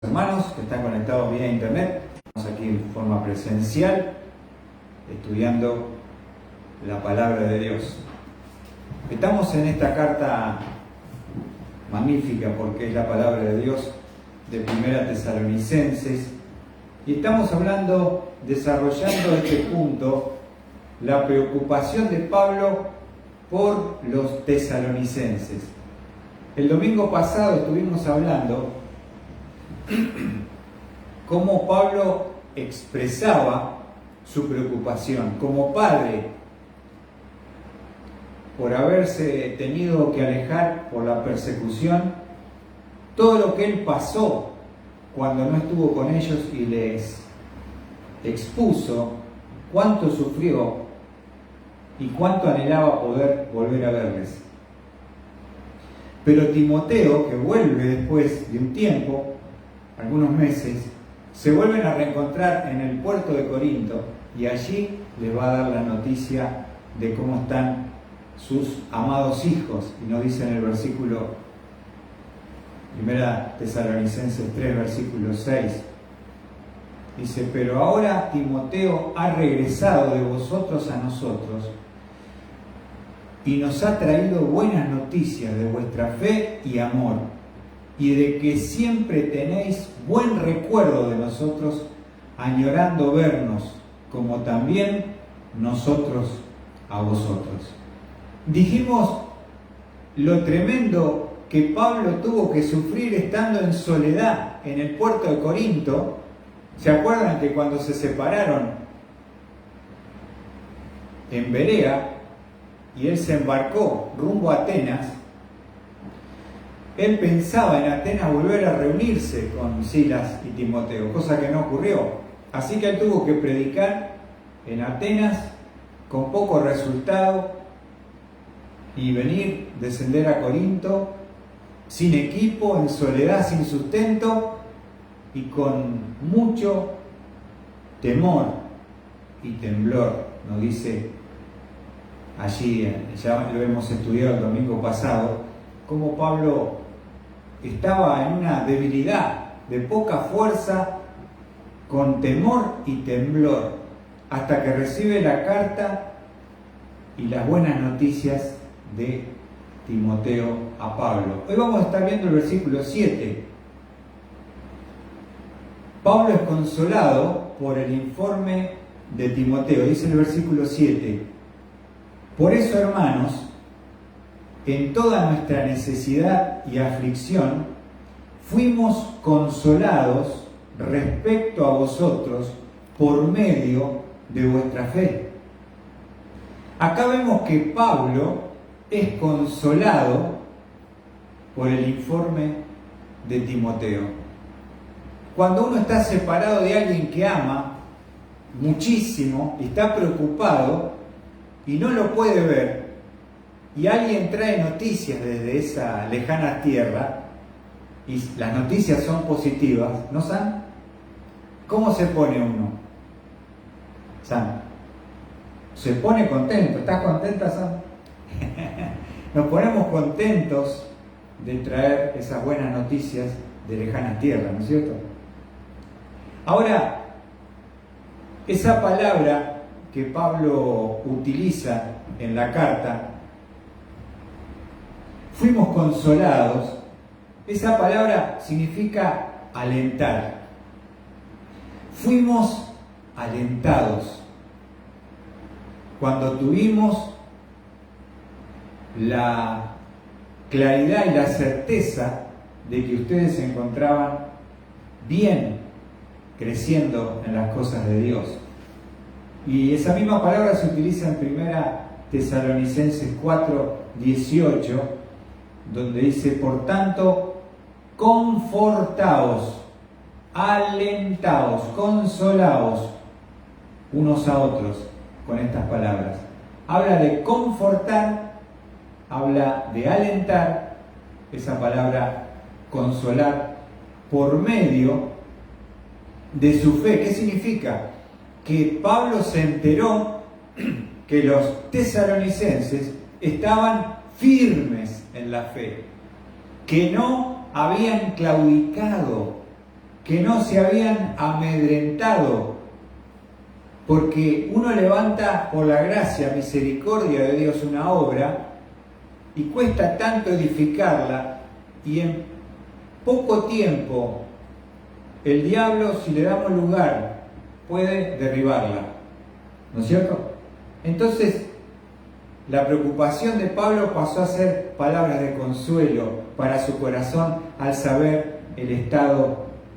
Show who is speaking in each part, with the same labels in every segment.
Speaker 1: Hermanos que están conectados vía internet, estamos aquí en forma presencial estudiando la palabra de Dios. Estamos en esta carta magnífica porque es la palabra de Dios de Primera Tesalonicenses y estamos hablando, desarrollando este punto, la preocupación de Pablo por los tesalonicenses. El domingo pasado estuvimos hablando cómo Pablo expresaba su preocupación como padre por haberse tenido que alejar por la persecución, todo lo que él pasó cuando no estuvo con ellos y les expuso cuánto sufrió y cuánto anhelaba poder volver a verles. Pero Timoteo, que vuelve después de un tiempo, algunos meses, se vuelven a reencontrar en el puerto de Corinto y allí les va a dar la noticia de cómo están sus amados hijos. Y nos dice en el versículo 1 Tesalonicenses 3, versículo 6, dice: pero ahora Timoteo ha regresado de vosotros a nosotros y nos ha traído buenas noticias de vuestra fe y amor, y de que siempre tenéis buen recuerdo de nosotros, añorando vernos, como también nosotros a vosotros. Dijimos lo tremendo que Pablo tuvo que sufrir estando en soledad en el puerto de Corinto. ¿Se acuerdan que cuando se separaron en Berea y él se embarcó rumbo a Atenas? Él pensaba en Atenas volver a reunirse con Silas y Timoteo, cosa que no ocurrió. Así que él tuvo que predicar en Atenas con poco resultado y descender a Corinto sin equipo, en soledad, sin sustento y con mucho temor y temblor. Nos dice allí, ya lo hemos estudiado el domingo pasado, cómo Pablo estaba en una debilidad, de poca fuerza, con temor y temblor, hasta que recibe la carta y las buenas noticias de Timoteo a Pablo. Hoy vamos a estar viendo el versículo 7. Pablo es consolado por el informe de Timoteo. Dice el versículo 7: por eso, hermanos, en toda nuestra necesidad y aflicción, fuimos consolados respecto a vosotros por medio de vuestra fe. Acá vemos que Pablo es consolado por el informe de Timoteo. Cuando uno está separado de alguien que ama muchísimo y está preocupado y no lo puede ver, y alguien trae noticias desde esa lejana tierra, y las noticias son positivas, ¿no, Sam? ¿Cómo se pone uno? Sam, se pone contento. ¿Estás contenta, Sam? Nos ponemos contentos de traer esas buenas noticias de lejanas tierras, ¿no es cierto? Ahora, esa palabra que Pablo utiliza en la carta, fuimos consolados, esa palabra significa alentar. Fuimos alentados cuando tuvimos la claridad y la certeza de que ustedes se encontraban bien, creciendo en las cosas de Dios. Y esa misma palabra se utiliza en 1 Tesalonicenses 4:18, donde dice: por tanto, confortaos, alentaos, consolaos unos a otros con estas palabras. Habla de confortar, habla de alentar, esa palabra consolar, por medio de su fe. ¿Qué significa? Que Pablo se enteró que los tesalonicenses estaban firmes en la fe, que no habían claudicado, que no se habían amedrentado, porque uno levanta por la gracia, misericordia de Dios una obra y cuesta tanto edificarla, y en poco tiempo el diablo, si le damos lugar, puede derribarla, ¿no es cierto? Entonces la preocupación de Pablo pasó a ser palabras de consuelo para su corazón al saber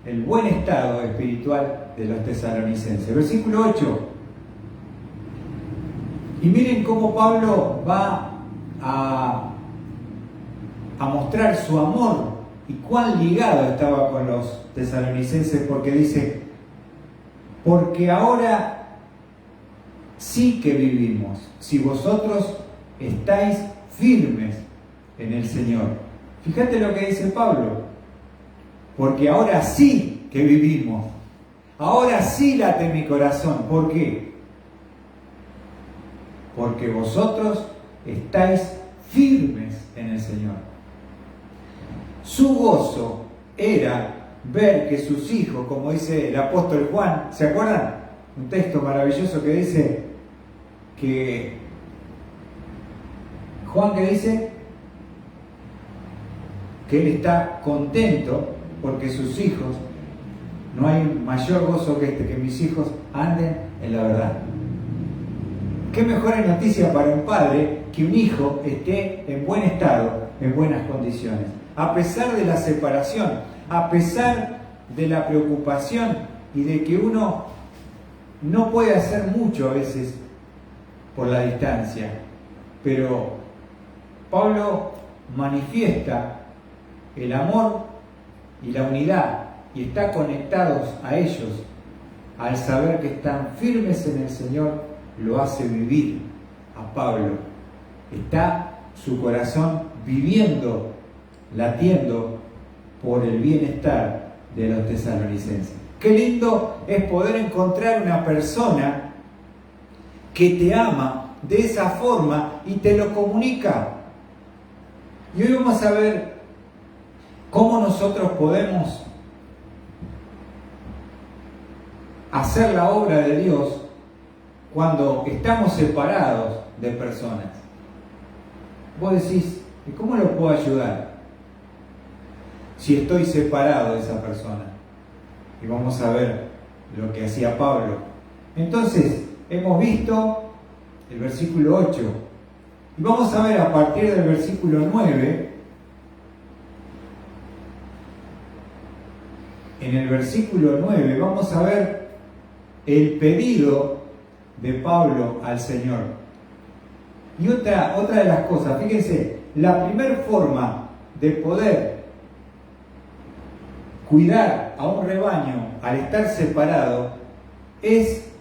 Speaker 1: el buen estado espiritual de los tesalonicenses. Versículo 8. Y miren cómo Pablo va a mostrar su amor y cuán ligado estaba con los tesalonicenses, porque dice: porque ahora sí que vivimos, si vosotros estáis firmes en el Señor. Fíjate lo que dice Pablo: porque ahora sí que vivimos, ahora sí late mi corazón. ¿Por qué? Porque vosotros estáis firmes en el Señor. Su gozo era ver que sus hijos, como dice el apóstol Juan, ¿se acuerdan? Un texto maravilloso que dice que Juan, que dice que él está contento porque sus hijos, no hay mayor gozo que este, que mis hijos anden en la verdad. ¿Qué mejor noticia para un padre que un hijo esté en buen estado, en buenas condiciones? A pesar de la separación, a pesar de la preocupación y de que uno no puede hacer mucho a veces por la distancia, pero Pablo manifiesta el amor y la unidad y está conectados a ellos. Al saber que están firmes en el Señor, lo hace vivir a Pablo. Está su corazón viviendo, latiendo por el bienestar de los tesalonicenses. Qué lindo es poder encontrar una persona que te ama de esa forma y te lo comunica. Y hoy vamos a ver cómo nosotros podemos hacer la obra de Dios cuando estamos separados de personas. Vos decís: ¿y cómo lo puedo ayudar si estoy separado de esa persona? Y vamos a ver lo que hacía Pablo. Entonces, hemos visto el versículo 8. Y vamos a ver a partir del versículo 9. En el versículo 9 vamos a ver el pedido de Pablo al Señor. Y otra de las cosas, fíjense, la primera forma de poder cuidar a un rebaño al estar separado es,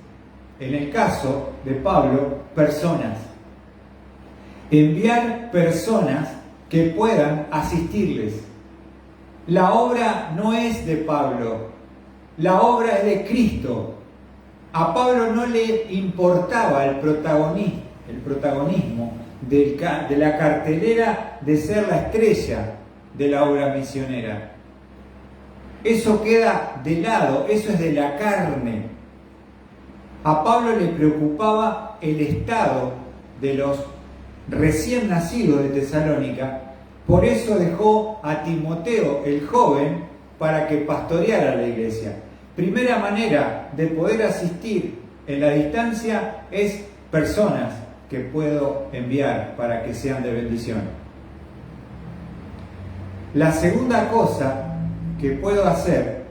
Speaker 1: en el caso de Pablo, personas. Enviar personas que puedan asistirles. La obra no es de Pablo, la obra es de Cristo. A Pablo no le importaba el protagonismo de la cartelera de ser la estrella de la obra misionera. Eso queda de lado, eso es de la carne. A Pablo le preocupaba el estado de los recién nacidos de Tesalónica. Por eso dejó a Timoteo, el joven, para que pastoreara la iglesia. Primera manera de poder asistir en la distancia es personas que puedo enviar para que sean de bendición. La segunda cosa que puedo hacer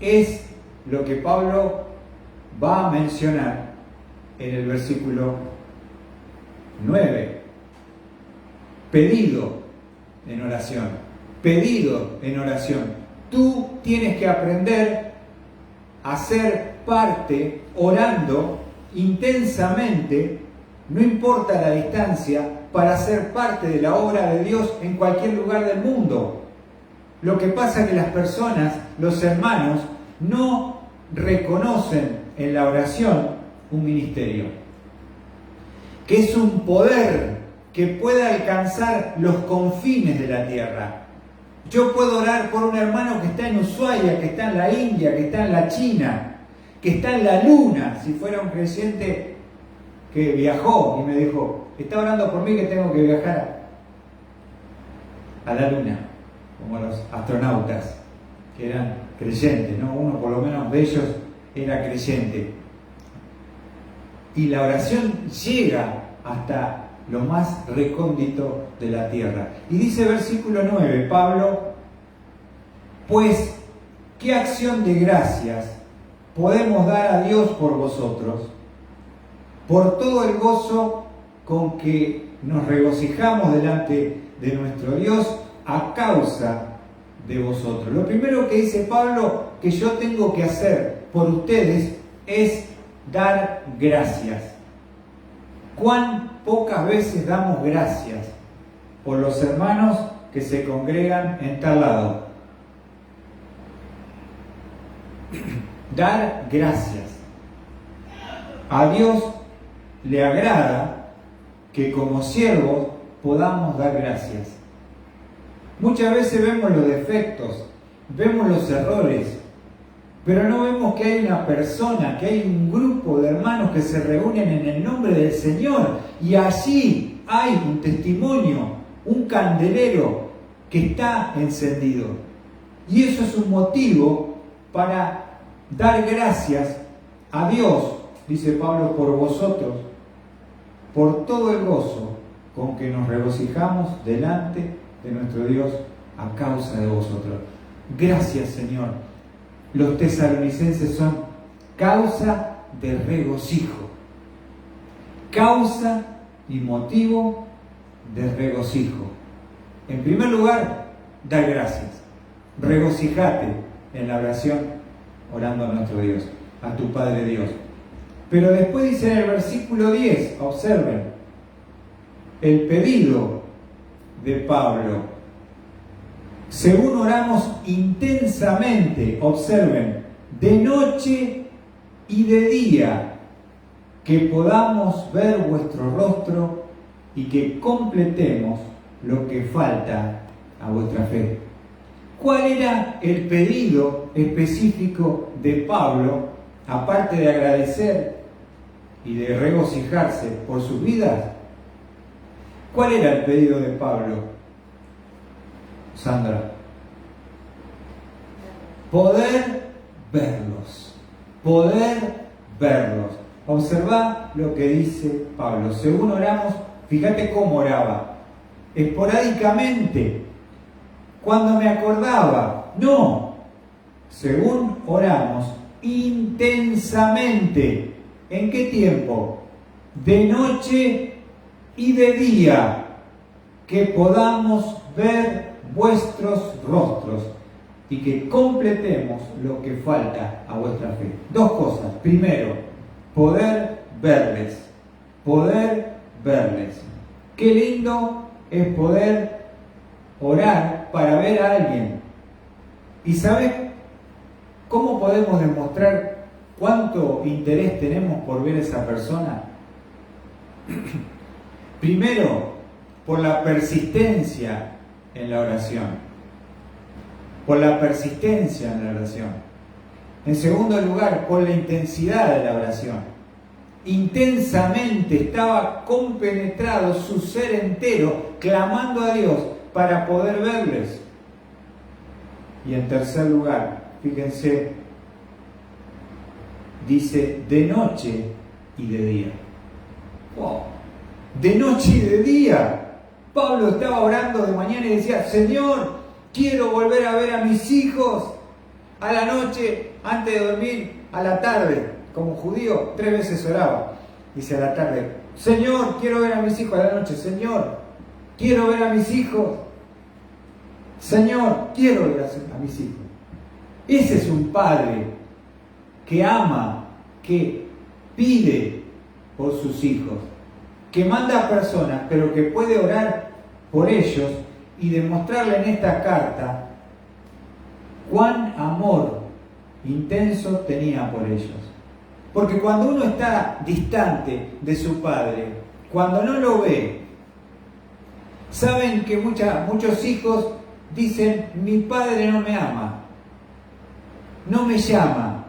Speaker 1: es lo que Pablo va a mencionar en el versículo 9. Pedido en oración. Pedido en oración. Tú tienes que aprender a ser parte, orando intensamente, no importa la distancia, para ser parte de la obra de Dios en cualquier lugar del mundo. Lo que pasa es que las personas, los hermanos, no reconocen en la oración un ministerio, que es un poder que puede alcanzar los confines de la tierra. Yo puedo orar por un hermano que está en Ushuaia, que está en la India, que está en la China, que está en la Luna, si fuera un creyente que viajó y me dijo, está orando por mí que tengo que viajar a la Luna, como los astronautas, que eran creyentes, ¿no? Uno por lo menos de ellos era creyente. Y la oración llega hasta lo más recóndito de la tierra. Y dice versículo 9, Pablo, pues, ¿qué acción de gracias podemos dar a Dios por vosotros? Por todo el gozo con que nos regocijamos delante de nuestro Dios a causa de vosotros. Lo primero que dice Pablo que yo tengo que hacer por ustedes es dar gracias. ¿Cuán pocas veces damos gracias por los hermanos que se congregan en tal lado? Dar gracias. A Dios le agrada que como siervos podamos dar gracias. Muchas veces vemos los defectos, vemos los errores, pero no vemos que hay una persona, que hay un grupo de hermanos que se reúnen en el nombre del Señor y allí hay un testimonio, un candelero que está encendido. Y eso es un motivo para dar gracias a Dios, dice Pablo, por vosotros, por todo el gozo con que nos regocijamos delante de nuestro Dios a causa de vosotros. Gracias, Señor. Los tesalonicenses son causa de regocijo. Causa y motivo de regocijo. En primer lugar, dar gracias. Regocijate en la oración, orando a nuestro Dios, a tu Padre Dios. Pero después dice en el versículo 10, observen, el pedido de Pablo. Según oramos intensamente, observen, de noche y de día, que podamos ver vuestro rostro y que completemos lo que falta a vuestra fe. ¿Cuál era el pedido específico de Pablo, aparte de agradecer y de regocijarse por sus vidas? ¿Cuál era el pedido de Pablo? Sandra, poder verlos, Observa lo que dice Pablo. Según oramos, fíjate cómo oraba, esporádicamente, cuando me acordaba, no, según oramos, intensamente. ¿En qué tiempo? De noche y de día, que podamos ver vuestros rostros y que completemos lo que falta a vuestra fe. Dos cosas. Primero, poder verles. Qué lindo es poder orar para ver a alguien. ¿Y sabes cómo podemos demostrar cuánto interés tenemos por ver a esa persona? Primero, por la persistencia en la oración. En segundo lugar, por la intensidad de la oración. Intensamente estaba compenetrado su ser entero, clamando a Dios para poder verles. Y en tercer lugar, fíjense, dice de noche y de día. ¡Wow! De noche y de día. Pablo estaba orando de mañana y decía, Señor, quiero volver a ver a mis hijos a la noche, antes de dormir, a la tarde. Como judío, 3 veces oraba. Dice a la tarde, Señor, quiero ver a mis hijos. A la noche, Señor, quiero ver a mis hijos. Señor, quiero ver a mis hijos. Ese es un padre que ama, que pide por sus hijos, que manda a personas, pero que puede orar por ellos y demostrarle en esta carta cuán amor intenso tenía por ellos. Porque cuando uno está distante de su padre, cuando no lo ve, saben que muchos hijos dicen, mi padre no me ama, no me llama,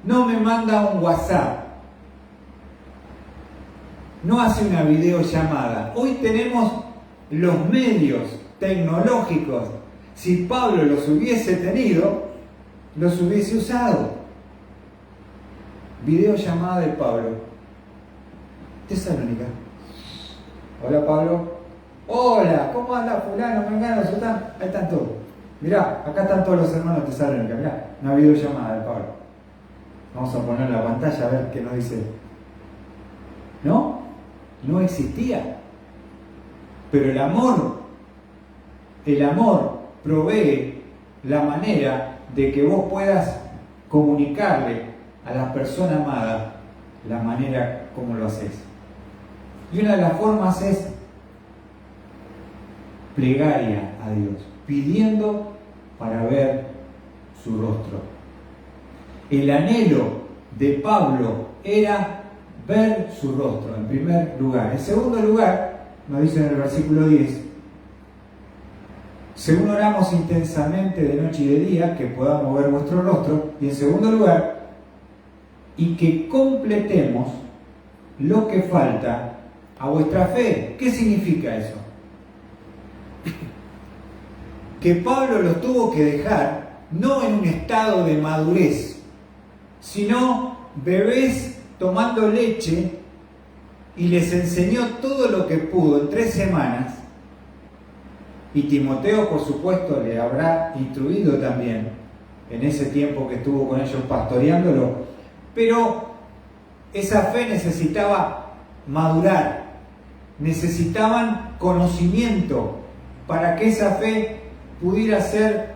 Speaker 1: no me manda un WhatsApp, no hace una videollamada. Hoy tenemos los medios tecnológicos. Si Pablo los hubiese tenido, los hubiese usado. Videollamada de Pablo. Tesalónica. Hola Pablo. Hola, ¿cómo anda fulano? Mengano, ahí están todos. Mirá, acá están todos los hermanos de Tesalónica. Mirá, una videollamada de Pablo. Vamos a poner la pantalla a ver qué nos dice. ¿No? No existía. Pero el amor provee la manera de que vos puedas comunicarle a la persona amada la manera como lo haces. Y una de las formas es plegaria a Dios, pidiendo para ver su rostro. El anhelo de Pablo era ver su rostro, en primer lugar. En segundo lugar, nos dice en el versículo 10, según oramos intensamente de noche y de día, que podamos ver vuestro rostro. Y en segundo lugar, y que completemos lo que falta a vuestra fe. ¿Qué significa eso? Que Pablo los tuvo que dejar no en un estado de madurez, sino bebés tomando leche, y les enseñó todo lo que pudo en 3 semanas. Y Timoteo, por supuesto, le habrá instruido también en ese tiempo que estuvo con ellos pastoreándolo. Pero esa fe necesitaba madurar, necesitaban conocimiento para que esa fe pudiera ser,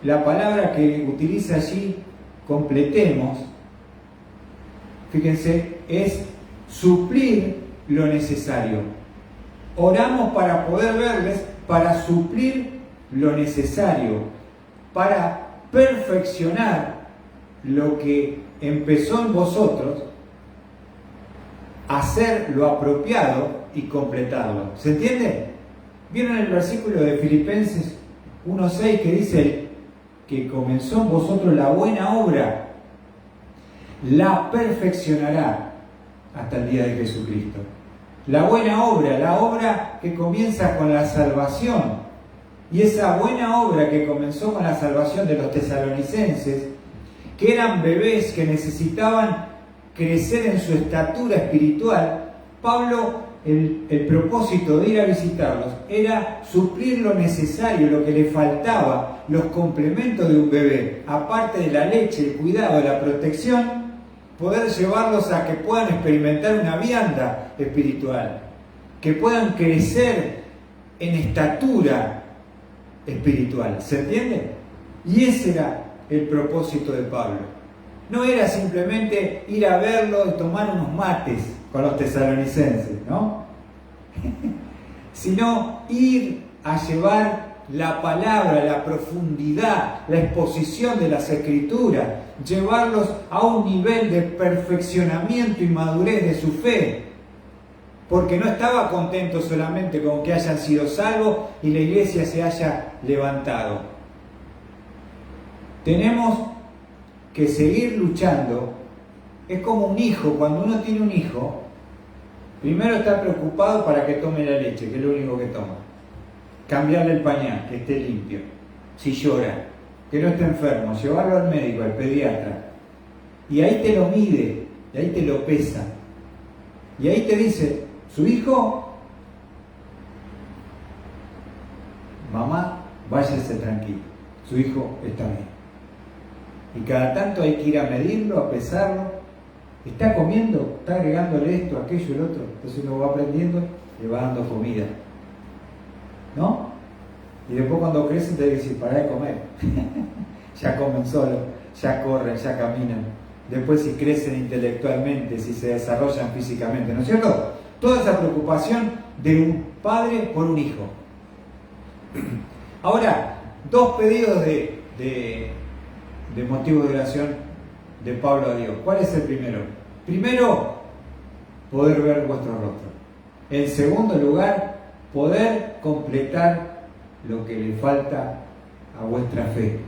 Speaker 1: la palabra que utiliza allí, completemos, fíjense, es suplir lo necesario. Oramos para poder verles, para suplir lo necesario, para perfeccionar lo que empezó en vosotros, hacer lo apropiado y completarlo. ¿Se entiende? ¿Vieron el versículo de Filipenses 1:6 que dice que comenzó en vosotros la buena obra, la perfeccionará hasta el día de Jesucristo? La buena obra, la obra que comienza con la salvación. Y esa buena obra que comenzó con la salvación de los tesalonicenses, que eran bebés que necesitaban crecer en su estatura espiritual, Pablo, el propósito de ir a visitarlos era suplir lo necesario, lo que le faltaba, los complementos de un bebé, aparte de la leche, el cuidado, la protección, poder llevarlos a que puedan experimentar una vianda espiritual, que puedan crecer en estatura espiritual. ¿Se entiende? Y ese era el propósito de Pablo. No era simplemente ir a verlo y tomar unos mates con los tesalonicenses, ¿no? Sino ir a llevar la palabra, la profundidad, la exposición de las Escrituras, llevarlos a un nivel de perfeccionamiento y madurez de su fe, porque no estaba contento solamente con que hayan sido salvos y la iglesia se haya levantado. Tenemos que seguir luchando. Es como un hijo. Cuando uno tiene un hijo, primero está preocupado para que tome la leche, que es lo único que toma. Cambiarle el pañal, que esté limpio. Si llora, que no esté enfermo, llevarlo al médico, al pediatra. Y ahí te lo mide, y ahí te lo pesa. Y ahí te dice, su hijo, mamá, váyase tranquilo, su hijo está bien. Y cada tanto hay que ir a medirlo, a pesarlo. ¿Está comiendo? ¿Está agregándole esto, aquello, el otro? Entonces uno va aprendiendo, le va dando comida, ¿no? Y después cuando crecen te dicen, para de comer. Ya comen solo, ya corren, ya caminan. Después si crecen intelectualmente, si se desarrollan físicamente, ¿no es cierto? Toda esa preocupación de un padre por un hijo. Ahora, 2 pedidos de motivos de oración de Pablo a Dios. ¿Cuál es el primero? Primero, poder ver vuestro rostro. En segundo lugar, poder completar lo que le falta a vuestra fe.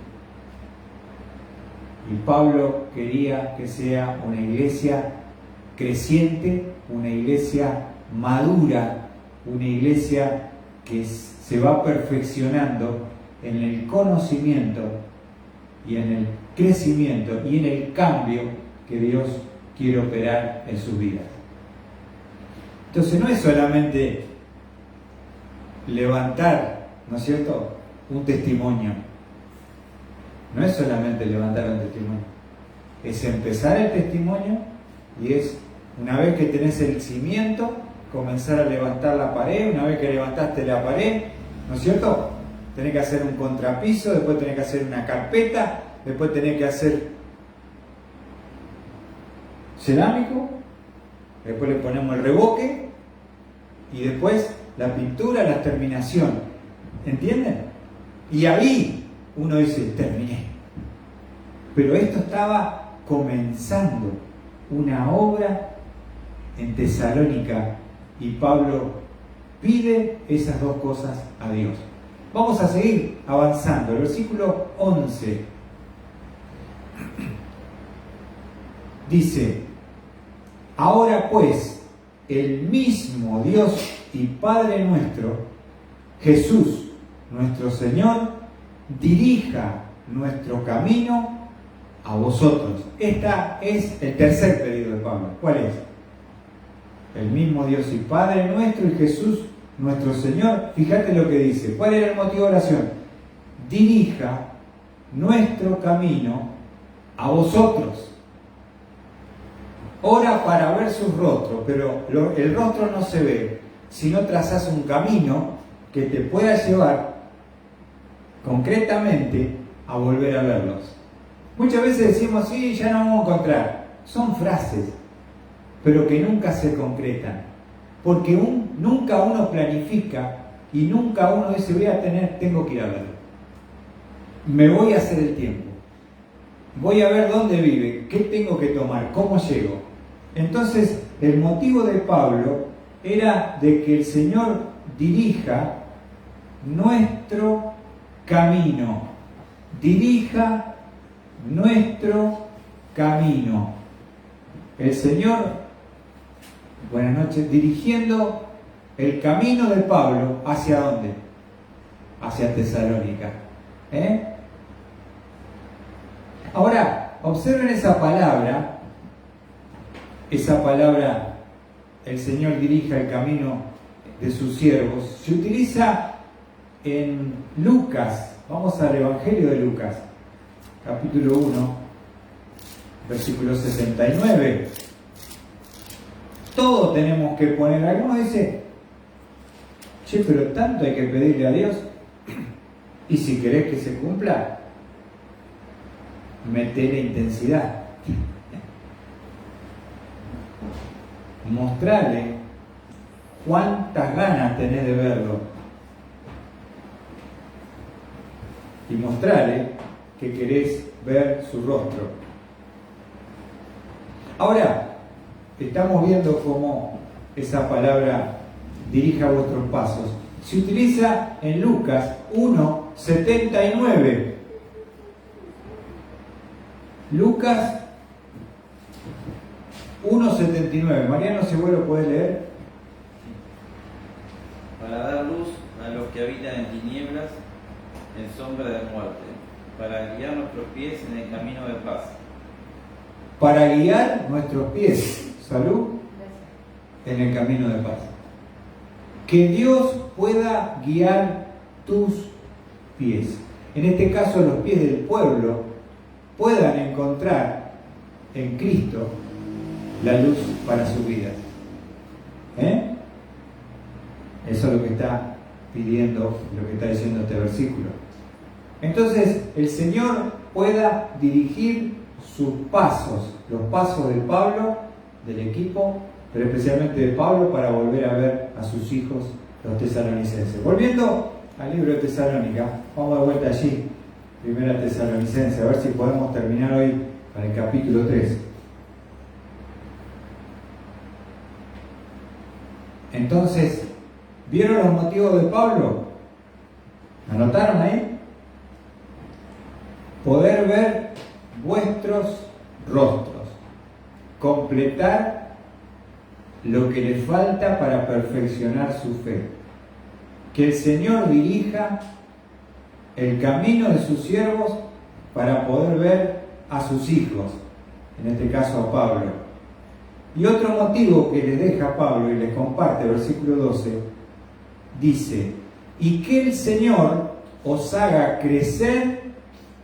Speaker 1: Y Pablo quería que sea una iglesia creciente, una iglesia madura, una iglesia que se va perfeccionando en el conocimiento y en el crecimiento y en el cambio que Dios quiere operar en sus vidas. Entonces no es solamente levantar, ¿no es cierto?, un testimonio. No es solamente levantar un testimonio. Es empezar el testimonio y es, una vez que tenés el cimiento, comenzar a levantar la pared. Una vez que levantaste la pared, ¿no es cierto?, tenés que hacer un contrapiso, después tenés que hacer una carpeta, después tenés que hacer cerámico, después le ponemos el revoque y después la pintura, la terminación. ¿Entienden? Y ahí uno dice, terminé. Pero esto estaba comenzando una obra en Tesalónica y Pablo pide esas dos cosas a Dios. Vamos a seguir avanzando. El versículo 11 dice: ahora pues, el mismo Dios y Padre nuestro, Jesús, nuestro Señor, dirija nuestro camino a vosotros. Este es el tercer pedido de Pablo. ¿Cuál es? El mismo Dios y Padre nuestro y Jesús, nuestro Señor. Fíjate lo que dice. ¿Cuál era el motivo de oración? Dirija nuestro camino a vosotros. Ora para ver sus rostros, pero el rostro no se ve, sino trazas un camino que te pueda llevar concretamente a volver a verlos. Muchas veces decimos, sí, ya no vamos a encontrar. Son frases, pero que nunca se concretan. Porque nunca uno planifica y nunca uno dice, tengo que ir a verlo. Me voy a hacer el tiempo. Voy a ver dónde vive, qué tengo que tomar, cómo llego. Entonces, el motivo de Pablo era de que el Señor dirija nuestro camino. Dirija nuestro camino. El Señor, buenas noches, dirigiendo el camino de Pablo, ¿hacia dónde? Hacia Tesalónica. Ahora, observen esa palabra, el Señor dirija el camino de sus siervos, se utiliza en Lucas. Vamos al Evangelio de Lucas, capítulo 1, versículo 69. Todo tenemos que poner. Algunos dicen, che, pero tanto hay que pedirle a Dios. Y si querés que se cumpla, metele intensidad. Mostrale cuántas ganas tenés de verlo. Y mostrale que querés ver su rostro. Ahora, estamos viendo cómo esa palabra dirija vuestros pasos. Se utiliza en Lucas 1:79. Lucas 1:79. Mariano, si vos lo podés leer.
Speaker 2: Para dar luz a los que habitan en tinieblas, en sombra de muerte, para guiar nuestros pies en el camino de paz.
Speaker 1: Para guiar nuestros pies, salud, en el camino de paz. Que Dios pueda guiar tus pies. En este caso, los pies del pueblo puedan encontrar en Cristo la luz para su vida. Eso es lo que está pidiendo, lo que está diciendo este versículo. Entonces, el Señor pueda dirigir sus pasos, los pasos de Pablo, del equipo, pero especialmente de Pablo, para volver a ver a sus hijos, los tesalonicenses. Volviendo al libro de Tesalónica, vamos de vuelta allí, Primera Tesalonicense, a ver si podemos terminar hoy con el capítulo 3. Entonces, ¿vieron los motivos de Pablo? ¿Anotaron ahí? Poder ver vuestros rostros, completar lo que le falta para perfeccionar su fe. Que el Señor dirija el camino de sus siervos para poder ver a sus hijos, en este caso a Pablo. Y otro motivo que les deja Pablo y les comparte, versículo 12, dice: y que el Señor os haga crecer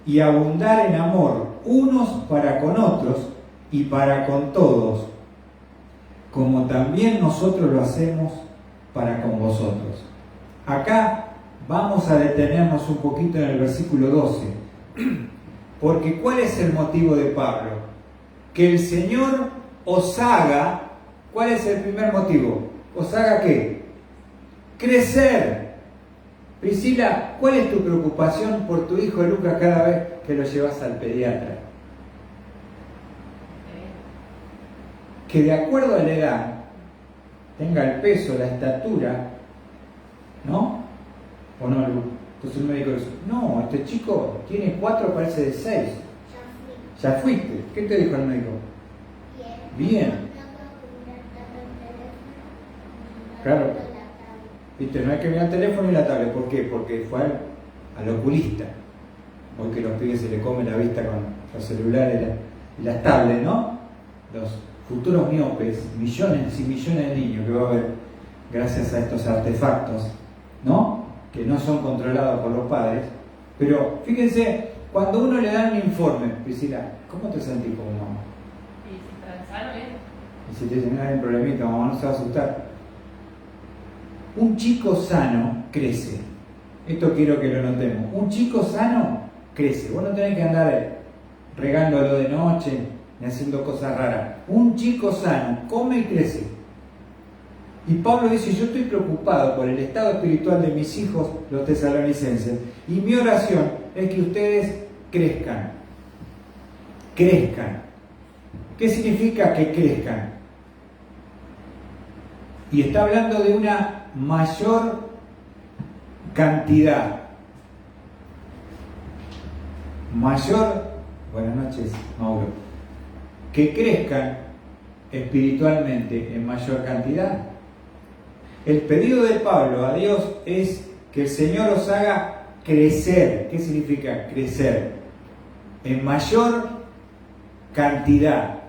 Speaker 1: y abundar en amor unos para con otros y para con todos, como también nosotros lo hacemos para con vosotros. Acá vamos a detenernos un poquito en el versículo 12, porque ¿cuál es el motivo de Pablo? Que el Señor os haga, ¿cuál es el primer motivo? ¿Os haga qué? Crecer. Priscila, ¿cuál es tu preocupación por tu hijo Lucas cada vez que lo llevas al pediatra? Que de acuerdo a la edad tenga el peso, la estatura, ¿no? ¿O no, Lu? Entonces el médico dice: no, este chico tiene 4, parece de 6. Ya fuiste. ¿Qué te dijo el médico? Bien. Claro. Viste, no hay que mirar el teléfono y la tablet. ¿Por qué? Porque fue al oculista. Hoy que los pibes se le come la vista con los celulares y las tablets, ¿no? Los futuros miopes, millones y millones de niños que va a haber gracias a estos artefactos, ¿no? Que no son controlados por los padres. Pero fíjense, cuando uno le da un informe, Priscila, ¿cómo te sentís como mamá?
Speaker 3: Y si transano, bien.
Speaker 1: Y si te dicen: hay un problemita, mamá, no se va a asustar. Un chico sano crece. Esto quiero que lo notemos. Un chico sano crece. Vos no tenés que andar regándolo de noche ni haciendo cosas raras. Un chico sano come y crece. Y Pablo dice: yo estoy preocupado por el estado espiritual de mis hijos, los tesalonicenses, y mi oración es que ustedes crezcan. Crezcan. ¿Qué significa que crezcan? Y está hablando de una mayor cantidad. Buenas noches, Mauro. Que crezcan espiritualmente en mayor cantidad. El pedido de Pablo a Dios es que el Señor os haga crecer. ¿Qué significa crecer? En mayor cantidad.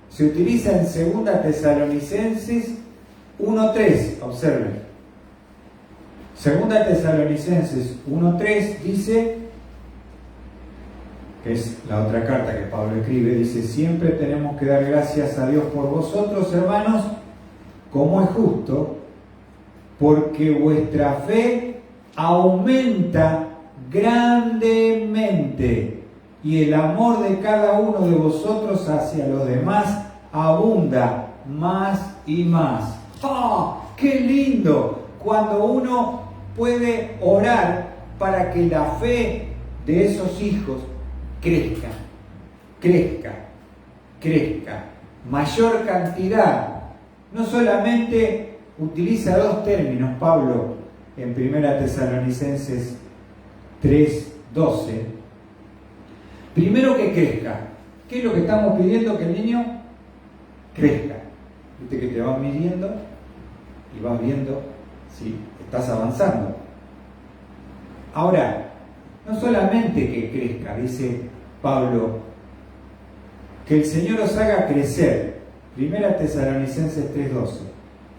Speaker 1: Se utiliza en 2 Tesalonicenses 1:3, observen. 2 Tesalonicenses 1:3 dice, que es la otra carta que Pablo escribe, dice: siempre tenemos que dar gracias a Dios por vosotros, hermanos, como es justo, porque vuestra fe aumenta grandemente y el amor de cada uno de vosotros hacia los demás abunda más y más. ¡Oh, qué lindo! Cuando uno puede orar para que la fe de esos hijos crezca, mayor cantidad. No solamente utiliza 2 términos Pablo en 1 Tesalonicenses 3:12. Primero, que crezca. ¿Qué es lo que estamos pidiendo? Que el niño crezca. Viste que te vas midiendo y vas viendo si estás avanzando. Ahora, no solamente que crezca, dice Pablo, que el Señor os haga crecer. 1 Tesalonicenses 3:12.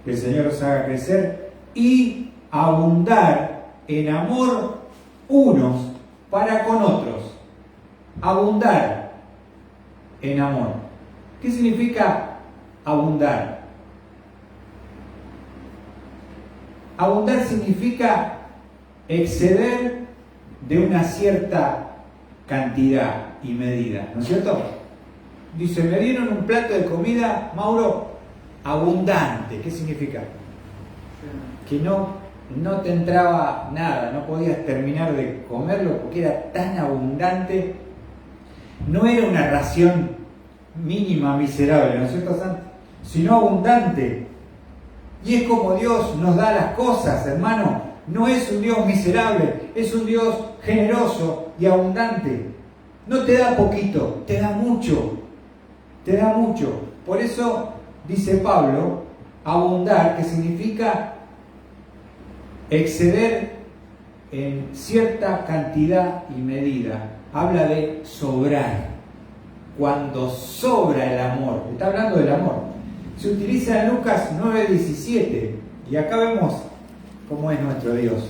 Speaker 1: Que el Señor os haga crecer y abundar en amor unos para con otros. Abundar en amor. ¿Qué significa abundar? Abundar significa exceder de una cierta cantidad y medida, ¿no es cierto? Dice: me dieron un plato de comida, Mauro, abundante. ¿Qué significa? Que no te entraba nada, no podías terminar de comerlo porque era tan abundante. No era una ración mínima, miserable, ¿no es cierto, Santi? Sino abundante. Y es como Dios nos da las cosas, hermano. no es un Dios miserable, es un Dios generoso y abundante. No te da poquito, te da mucho. Te da mucho. Por eso dice Pablo, abundar, que significa exceder en cierta cantidad y medida. Habla de sobrar. Cuando sobra el amor. Está hablando del amor. Se utiliza en Lucas 9:17. Y acá vemos cómo es nuestro Dios.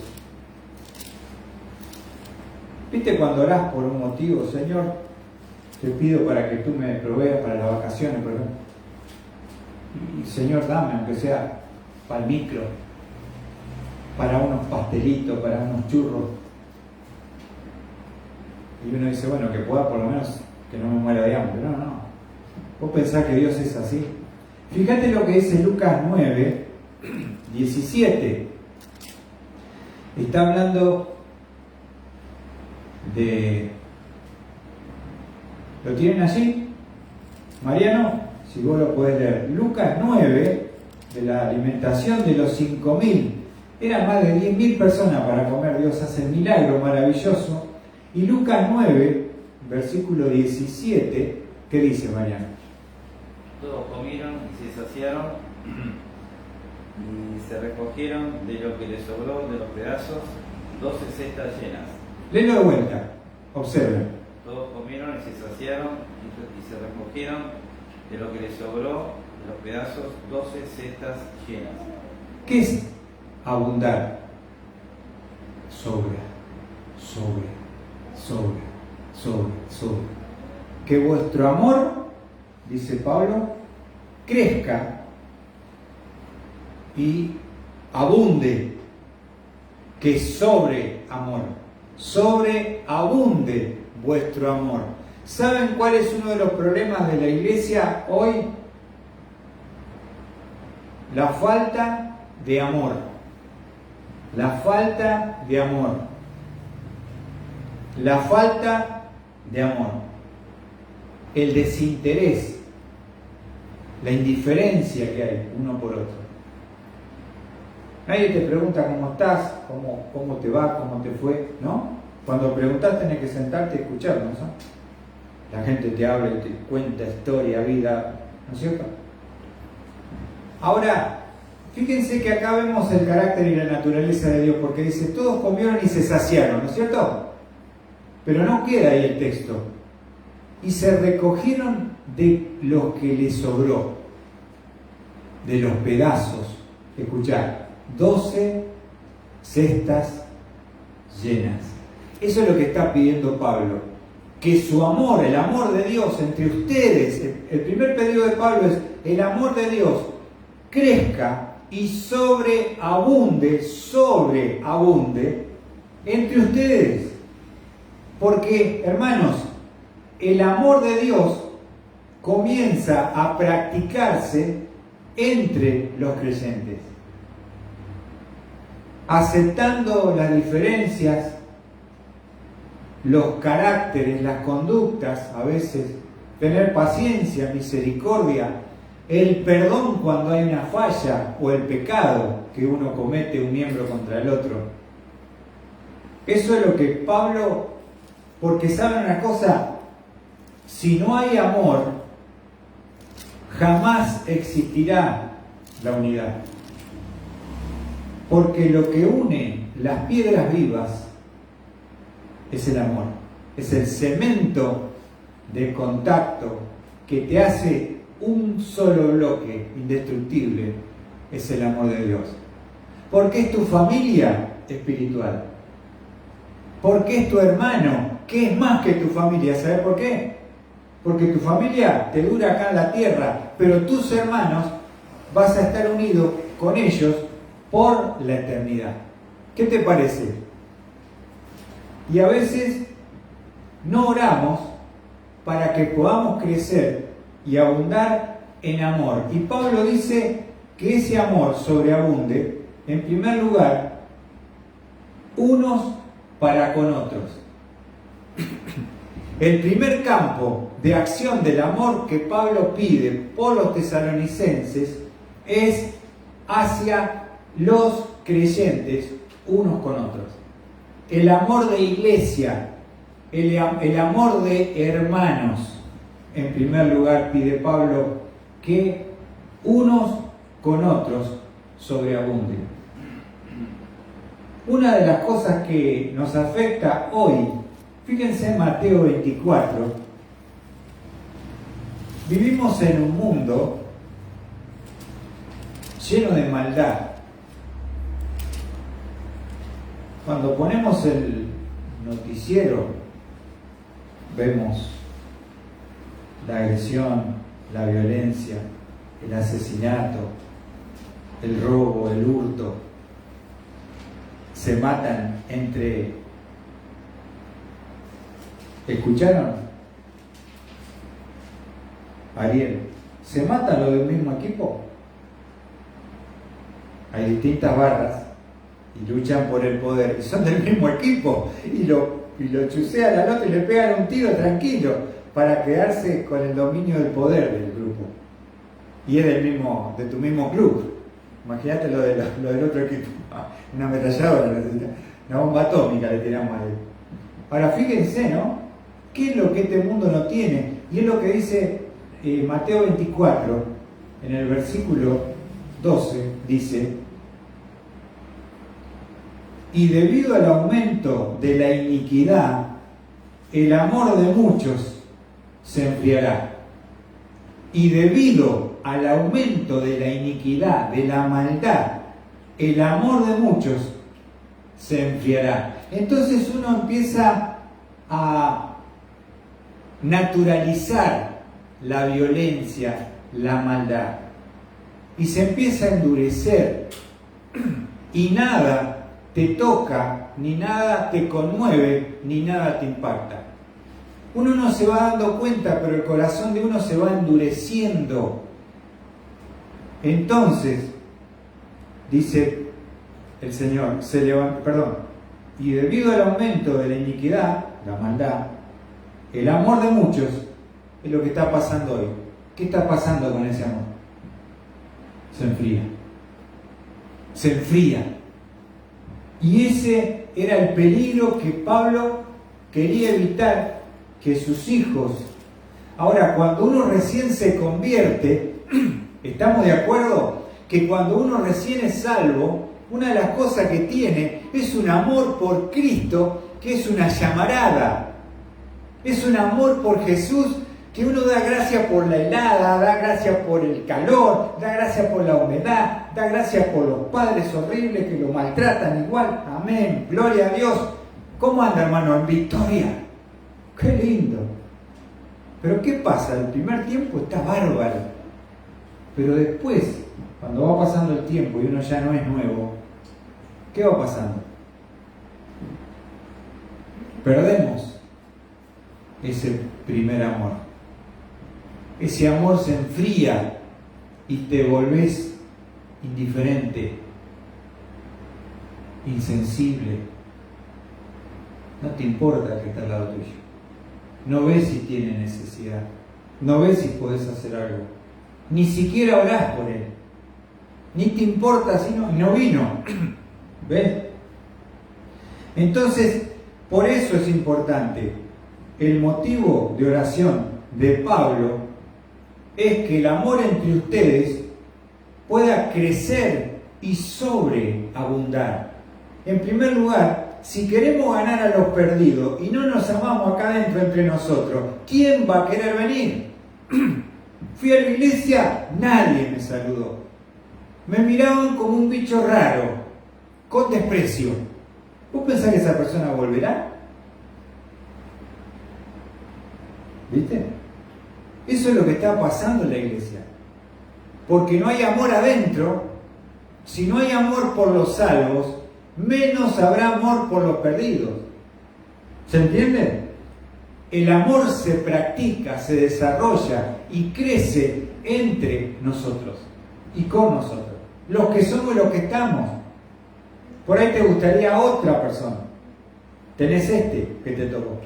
Speaker 1: ¿Viste cuando orás por un motivo, Señor? Te pido para que tú me proveas para las vacaciones, por ejemplo. Y Señor, dame, aunque sea para el micro, para unos pastelitos, para unos churros. Y uno dice, bueno, que pueda por lo menos que no me muera de hambre. No. Vos pensás que Dios es así. Fíjate lo que dice Lucas 9:17. Está hablando de... ¿Lo tienen allí? Mariano, si vos lo podés leer. Lucas 9, de la alimentación de los 5.000. Eran más de 10.000 personas para comer. Dios hace el milagro maravilloso. Y Lucas 9, versículo 17, ¿qué dice, Mariano?
Speaker 2: Todos comieron y se saciaron y se recogieron de lo que les sobró de los pedazos 12 cestas llenas.
Speaker 1: Léelo de vuelta, observen.
Speaker 2: Todos comieron y se saciaron y se recogieron de lo que les sobró de los pedazos 12 cestas llenas.
Speaker 1: ¿Qué es abundar? Sobra. Que vuestro amor, dice Pablo, crezca y abunde. Que sobreabunde vuestro amor. ¿Saben cuál es uno de los problemas de la iglesia hoy? La falta de amor. La falta de amor. La falta de amor. El desinterés. La indiferencia que hay uno por otro. Nadie te pregunta cómo estás, cómo te va, cómo te fue, ¿no? Cuando preguntas tenés que sentarte y escucharnos, ¿no? La gente te habla y te cuenta historia, vida, ¿no es cierto? Ahora, fíjense que acá vemos el carácter y la naturaleza de Dios, porque dice, todos comieron y se saciaron, ¿no es cierto? Pero no queda ahí el texto. Y se recogieron de lo que les sobró, de los pedazos. Escuchad, 12 cestas llenas. Eso es lo que está pidiendo Pablo. Que su amor, el amor de Dios entre ustedes, el primer pedido de Pablo es el amor de Dios crezca y sobreabunde entre ustedes. Porque, hermanos, el amor de Dios comienza a practicarse entre los creyentes. Aceptando las diferencias, los caracteres, las conductas, a veces tener paciencia, misericordia, el perdón cuando hay una falla o el pecado que uno comete un miembro contra el otro. Eso es lo que Pablo, porque saben una cosa, si no hay amor, jamás existirá la unidad. Porque lo que une las piedras vivas es el amor, es el cemento de contacto que te hace un solo bloque indestructible, es el amor de Dios. Porque es tu familia espiritual, porque es tu hermano, que es más que tu familia. ¿Sabes por qué? Porque tu familia te dura acá en la tierra, pero tus hermanos vas a estar unido con ellos por la eternidad. ¿Qué te parece? Y a veces no oramos para que podamos crecer y abundar en amor. Y Pablo dice que ese amor sobreabunde, en primer lugar, unos para con otros. El primer campo de acción del amor que Pablo pide por los tesalonicenses es hacia los creyentes unos con otros. El amor de iglesia, el amor de hermanos. En primer lugar pide Pablo que unos con otros sobreabunden. Una de las cosas que nos afecta hoy, fíjense en Mateo 24, vivimos en un mundo lleno de maldad. Cuando ponemos el noticiero, vemos la agresión, la violencia, el asesinato, el robo, el hurto. Se matan entre... ¿Escucharon? Ariel, ¿se matan los del mismo equipo? Hay distintas barras y luchan por el poder y son del mismo equipo y lo chusean al otro y le pegan un tiro tranquilo para quedarse con el dominio del poder del grupo. Y es de tu mismo club. Imagínate lo del otro equipo. Una ametralladora, una bomba atómica le tiramos a él. Ahora fíjense, ¿no? ¿Qué es lo que este mundo no tiene? Y es lo que dice Mateo 24, en el versículo 12, dice: y debido al aumento de la iniquidad, el amor de muchos se enfriará. Y debido al aumento de la iniquidad, de la maldad, el amor de muchos se enfriará. Entonces uno empieza a naturalizar la violencia, la maldad, y se empieza a endurecer, y nada te toca, ni nada te conmueve, ni nada te impacta. Uno no se va dando cuenta, pero el corazón de uno se va endureciendo. Entonces, dice el Señor, y debido al aumento de la iniquidad, la maldad, el amor de muchos es lo que está pasando hoy. ¿Qué está pasando con ese amor? Se enfría. Se enfría. Y ese era el peligro que Pablo quería evitar, que sus hijos... Ahora, cuando uno recién se convierte, ¿estamos de acuerdo? Que cuando uno recién es salvo, una de las cosas que tiene es un amor por Cristo, que es una llamarada. Es un amor por Jesús, que uno da gracias por la helada, da gracias por el calor, da gracias por la humedad, da gracias por los padres horribles que lo maltratan igual. Amén, gloria a Dios. ¿Cómo anda, hermano? En victoria. ¡Qué lindo! Pero ¿qué pasa? El primer tiempo está bárbaro. Pero después, cuando va pasando el tiempo y uno ya no es nuevo, ¿qué va pasando? Perdemos ese primer amor. Ese amor se enfría y te volvés indiferente, insensible. No te importa que está al lado tuyo. No ves si tiene necesidad. No ves si podés hacer algo. Ni siquiera orás por él. Ni te importa si no vino. ¿Ves? Entonces, por eso es importante. El motivo de oración de Pablo es que el amor entre ustedes pueda crecer y sobreabundar. En primer lugar, si queremos ganar a los perdidos y no nos amamos acá adentro entre nosotros, ¿quién va a querer venir? Fui a la iglesia, nadie me saludó. Me miraban como un bicho raro, con desprecio. ¿Vos pensás que esa persona volverá? ¿Viste? Eso es lo que está pasando en la iglesia. Porque no hay amor adentro. Si no hay amor por los salvos, menos habrá amor por los perdidos. ¿Se entiende? El amor se practica, se desarrolla y crece entre nosotros y con nosotros. Los que somos y los que estamos. Por ahí te gustaría otra persona. Tenés este que te tocó.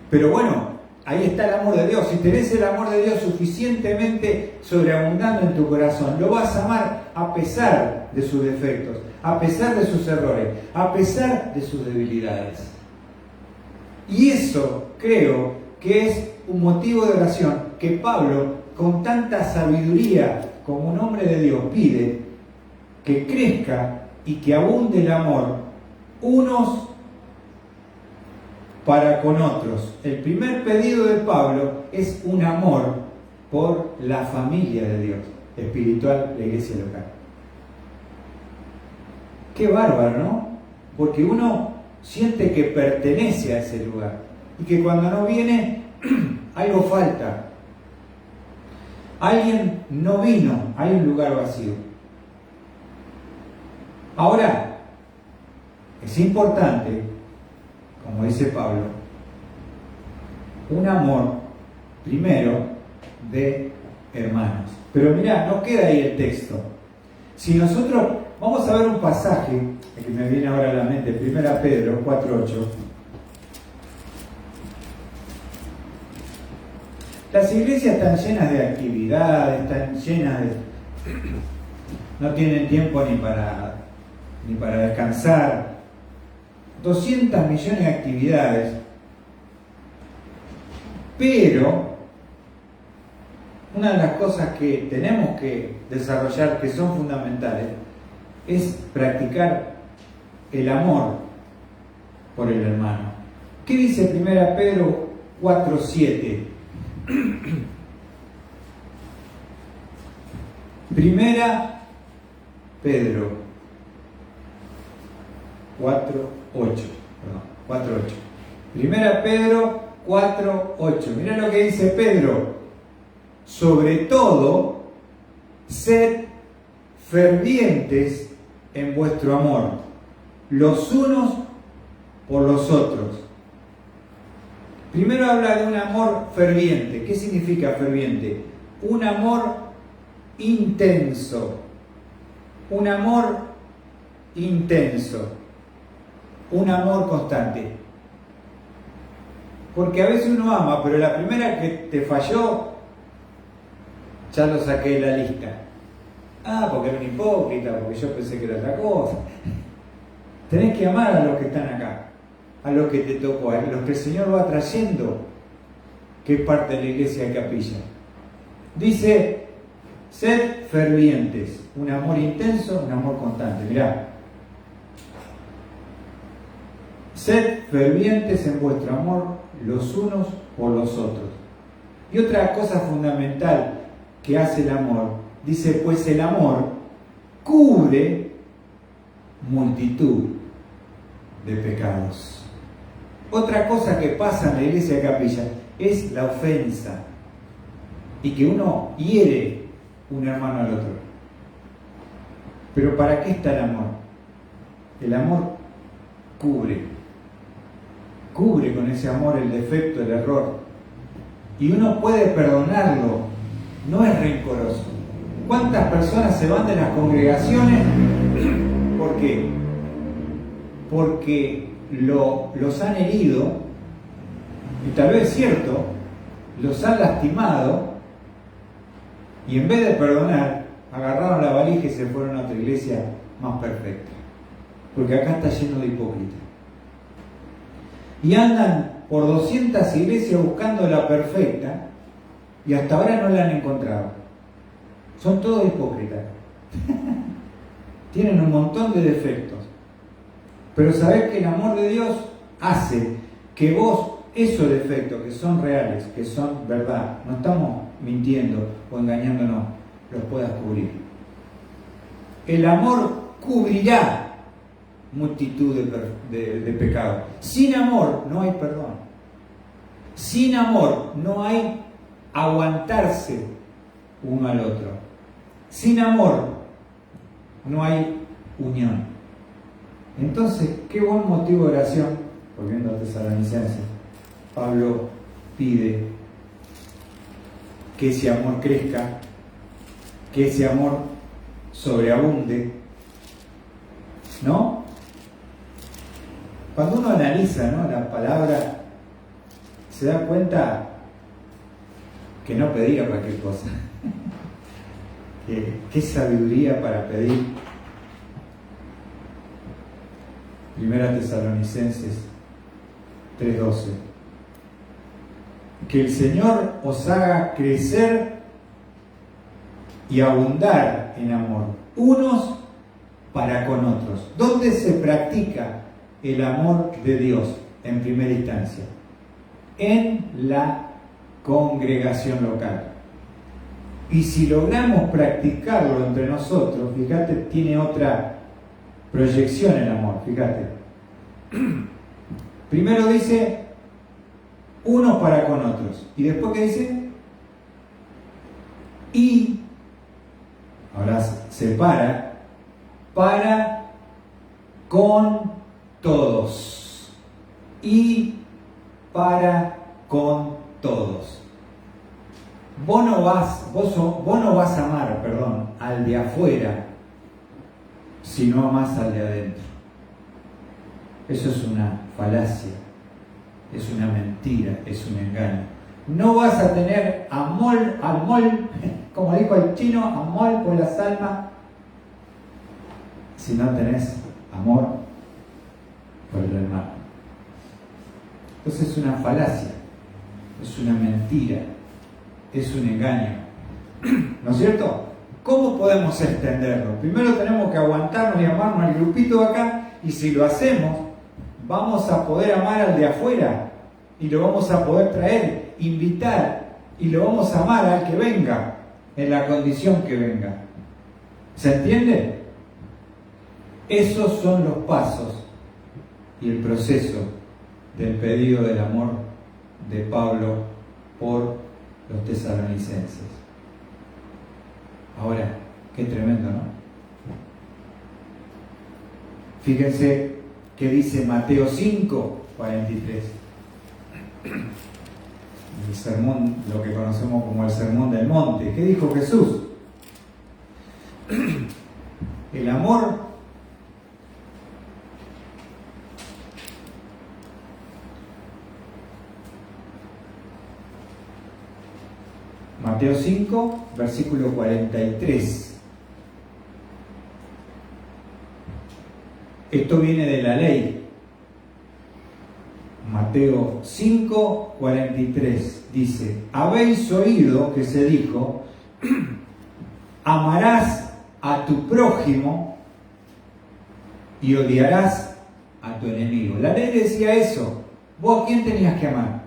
Speaker 1: Pero bueno, ahí está el amor de Dios. Si tenés el amor de Dios suficientemente sobreabundando en tu corazón, lo vas a amar a pesar de sus defectos, a pesar de sus errores, a pesar de sus debilidades. Y eso creo que es un motivo de oración que Pablo, con tanta sabiduría como un hombre de Dios, pide que crezca y que abunde el amor unos para con otros. El primer pedido de Pablo es un amor por la familia de Dios espiritual, la iglesia local. Qué bárbaro, ¿no? Porque uno siente que pertenece a ese lugar y que cuando no viene algo falta. Alguien no vino, hay un lugar vacío. Ahora, es importante, como dice Pablo, un amor primero de hermanos. Pero mirá, no queda ahí el texto. Si nosotros vamos a ver un pasaje que me viene ahora a la mente, 1 Pedro 4:8. Las iglesias están llenas de actividades, están llenas de... no tienen tiempo ni para descansar. 200 millones de actividades. Pero una de las cosas que tenemos que desarrollar, que son fundamentales, es practicar el amor por el hermano. ¿Qué dice 1 Pedro 4:7? Primera Pedro 4:8. Primera Pedro 4:8. Mirá lo que dice Pedro. Sobre todo, sed fervientes en vuestro amor, los unos por los otros. Primero habla de un amor ferviente. ¿Qué significa ferviente? Un amor intenso. Un amor intenso. Un amor constante. Porque a veces uno ama, pero la primera que te falló, ya lo saqué de la lista. Porque era un hipócrita, porque yo pensé que era otra cosa. Tenés que amar a los que están acá, a los que te tocó, a los que el Señor va trayendo, que es parte de la iglesia de Capilla. Dice, sed fervientes, un amor intenso, un amor constante. Mirá. Sed fervientes en vuestro amor los unos por los otros. Y otra cosa fundamental que hace el amor, dice, pues el amor cubre multitud de pecados. Otra cosa que pasa en la iglesia de Capilla es la ofensa y que uno hiere un hermano al otro. Pero ¿para qué está el amor? El amor cubre con ese amor el defecto, el error, y uno puede perdonarlo, no es rencoroso. ¿Cuántas personas se van de las congregaciones? ¿Por qué? Porque los han herido, y tal vez es cierto, los han lastimado, y en vez de perdonar, agarraron la valija y se fueron a otra iglesia más perfecta. Porque acá está lleno de hipócritas. Y andan por 200 iglesias buscando la perfecta, y hasta ahora no la han encontrado. Son todos hipócritas. Tienen un montón de defectos. Pero sabés que el amor de Dios hace que vos, esos defectos que son reales, que son verdad, no estamos mintiendo o engañándonos, los puedas cubrir. El amor cubrirá multitud de pecados. Sin amor no hay perdón. Sin amor no hay aguantarse uno al otro. Sin amor no hay unión. Entonces, qué buen motivo de oración, volviendo a Tesalonicenses, Pablo pide que ese amor crezca, que ese amor sobreabunde, ¿no? Cuando uno analiza, ¿no?, la palabra, se da cuenta que no pedía cualquier cosa. ¿Qué sabiduría para pedir? Primera Tesalonicenses 3:12. Que el Señor os haga crecer y abundar en amor, unos para con otros. ¿Dónde se practica el amor de Dios en primera instancia? En la congregación local. Y si logramos practicarlo entre nosotros, fíjate, tiene otra proyección el amor, fíjate. Primero dice, unos para con otros. Y después, ¿qué dice? Y, ahora separa, para con todos. Y para con todos. Vos no vas a amar, al de afuera si no amás al de adentro. Eso es una falacia, es una mentira, es un engaño. No vas a tener amor, como dijo el chino, amor por las almas, si no tenés amor por el hermano. Entonces es una falacia, es una mentira, es un engaño. ¿No es cierto? ¿Cómo podemos extenderlo? Primero tenemos que aguantarnos y amarnos al grupito de acá, y si lo hacemos, vamos a poder amar al de afuera, y lo vamos a poder traer, invitar, y lo vamos a amar al que venga, en la condición que venga. ¿Se entiende? Esos son los pasos y el proceso del pedido del amor de Pablo por los tesalonicenses. Ahora, qué tremendo, ¿no? Fíjense que dice Mateo 5:43. El sermón, lo que conocemos como el sermón del monte. ¿Qué dijo Jesús? El amor Mateo 5, versículo 43. Esto viene de la ley. Mateo 5, 43 dice: habéis oído que se dijo, amarás a tu prójimo y odiarás a tu enemigo. La ley decía eso. ¿Vos a quién tenías que amar?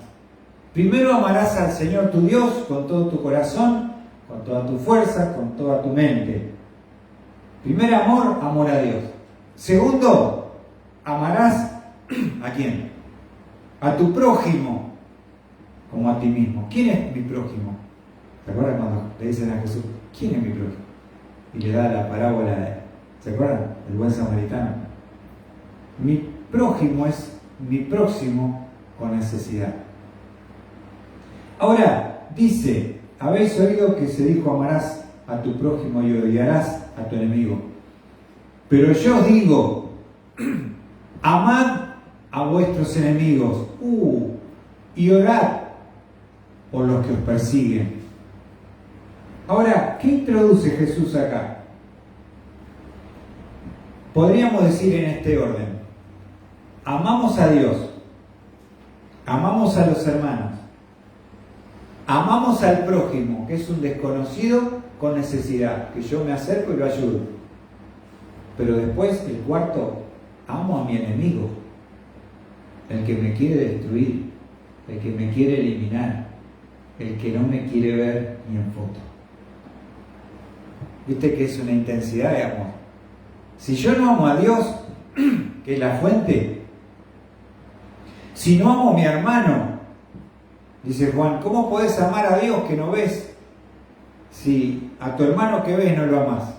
Speaker 1: Primero amarás al Señor tu Dios con todo tu corazón, con toda tu fuerza, con toda tu mente. Primer amor, amor a Dios. Segundo, amarás ¿a quién? A tu prójimo como a ti mismo. ¿Quién es mi prójimo? ¿Se acuerdan cuando le dicen a Jesús, ¿quién es mi prójimo? Y le da la parábola, ¿se acuerdan? El buen samaritano. Mi prójimo es mi próximo con necesidad. Ahora, dice, habéis oído que se dijo, amarás a tu prójimo y odiarás a tu enemigo. Pero yo os digo, amad a vuestros enemigos y orad por los que os persiguen. Ahora, ¿qué introduce Jesús acá? Podríamos decir en este orden: amamos a Dios, amamos a los hermanos, amamos al prójimo, que es un desconocido con necesidad, que yo me acerco y lo ayudo. Pero después, el cuarto, amo a mi enemigo, el que me quiere destruir, el que me quiere eliminar, el que no me quiere ver ni en foto. ¿Viste que es una intensidad de amor? Si yo no amo a Dios, que es la fuente, si no amo a mi hermano, dice Juan, ¿cómo podés amar a Dios que no ves? Si a tu hermano que ves no lo amas.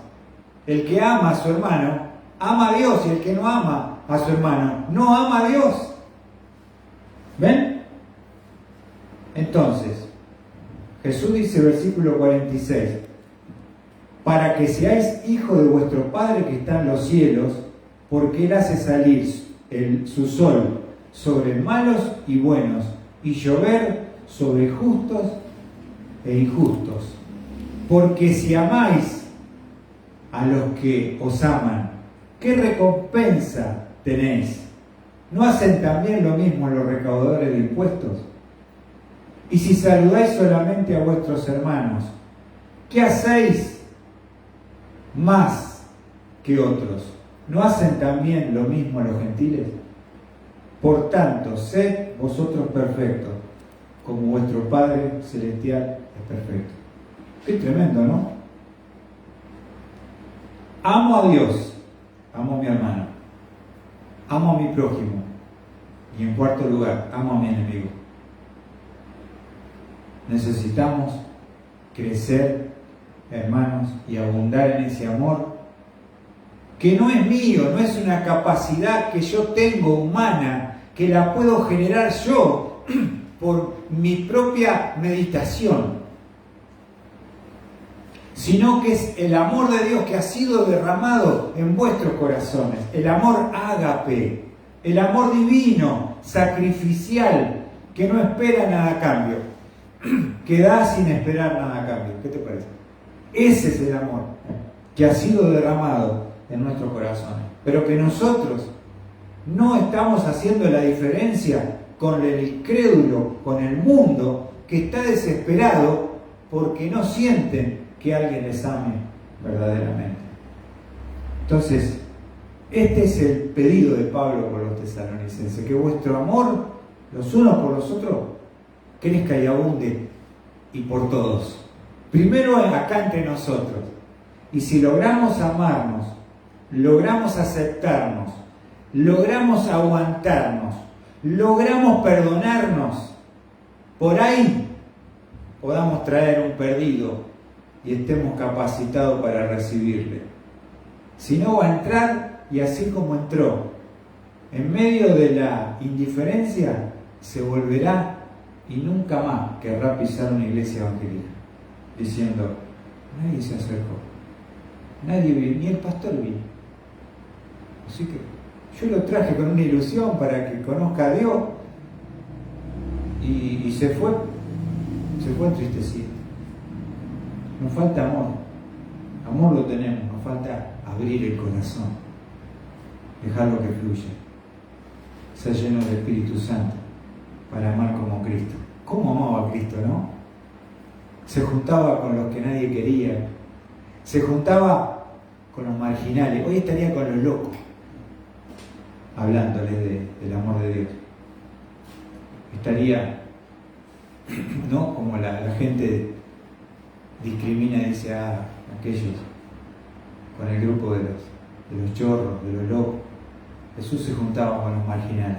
Speaker 1: El que ama a su hermano, ama a Dios, y el que no ama a su hermano, no ama a Dios. ¿Ven? Entonces, Jesús dice, versículo 46, para que seáis hijos de vuestro Padre que está en los cielos, porque Él hace salir su sol sobre malos y buenos, y llover sobre justos e injustos. Porque si amáis a los que os aman, ¿qué recompensa tenéis? ¿No hacen también lo mismo los recaudadores de impuestos? Y si saludáis solamente a vuestros hermanos, ¿qué hacéis más que otros? ¿No hacen también lo mismo los gentiles? Por tanto, sed vosotros perfectos, como vuestro Padre Celestial es perfecto. Qué tremendo, ¿no? Amo a Dios, amo a mi hermano, amo a mi prójimo y en cuarto lugar, amo a mi enemigo. Necesitamos crecer, hermanos, y abundar en ese amor que no es mío, no es una capacidad que yo tengo humana, que la puedo generar yo por mi propia meditación, sino que es el amor de Dios que ha sido derramado en vuestros corazones, el amor ágape, el amor divino, sacrificial, que no espera nada a cambio, que da sin esperar nada a cambio. ¿Qué te parece? Ese es el amor que ha sido derramado en nuestros corazones, pero que nosotros no estamos haciendo la diferencia con el incrédulo, con el mundo que está desesperado porque no sienten que alguien les ame verdaderamente. Entonces, este es el pedido de Pablo por los tesalonicenses, que vuestro amor los unos por los otros crezca y abunde, y por todos. Primero acá entre nosotros, y si logramos amarnos, logramos aceptarnos, logramos aguantarnos, logramos perdonarnos, por ahí podamos traer un perdido y estemos capacitados para recibirle. Si no, va a entrar y así como entró, en medio de la indiferencia, se volverá y nunca más querrá pisar una iglesia evangélica, diciendo, nadie se acercó, nadie vino, ni el pastor vino. Así que yo lo traje con una ilusión para que conozca a Dios y se fue entristecido. Nos falta amor lo tenemos, nos falta abrir el corazón, dejarlo que fluya, ser lleno del Espíritu Santo para amar como Cristo. ¿Cómo amaba a Cristo, no? Se juntaba con los que nadie quería, se juntaba con los marginales, hoy estaría con los locos, hablándoles del amor de Dios. Estaría, ¿no? Como la gente discrimina y dice, aquellos con el grupo de los chorros, de los locos. Jesús se juntaba con los marginales.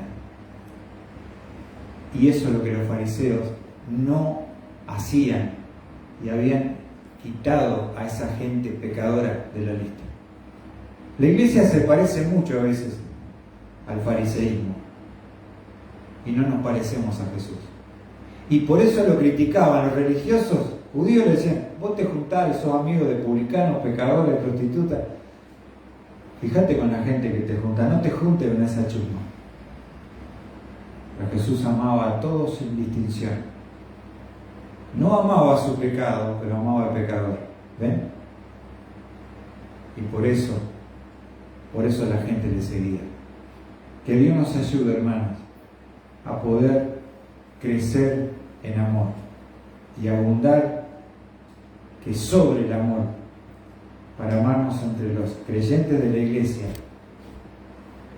Speaker 1: Y eso es lo que los fariseos no hacían y habían quitado a esa gente pecadora de la lista. La iglesia se parece mucho a veces al fariseísmo y no nos parecemos a Jesús. Y por eso lo criticaban los religiosos judíos, le decían, vos te juntás, sos amigo de publicanos, pecadores, prostitutas. Fíjate con la gente que te junta, no te juntes con esa chusma. Pero Jesús amaba a todos sin distinción. No amaba su pecado, pero amaba al pecador. ¿Ven? Y por eso la gente le seguía. Que Dios nos ayude, hermanos, a poder crecer en amor y abundar, que sobre el amor, para amarnos entre los creyentes de la iglesia,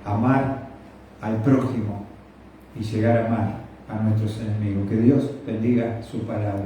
Speaker 1: amar al prójimo y llegar a amar a nuestros enemigos. Que Dios bendiga su palabra.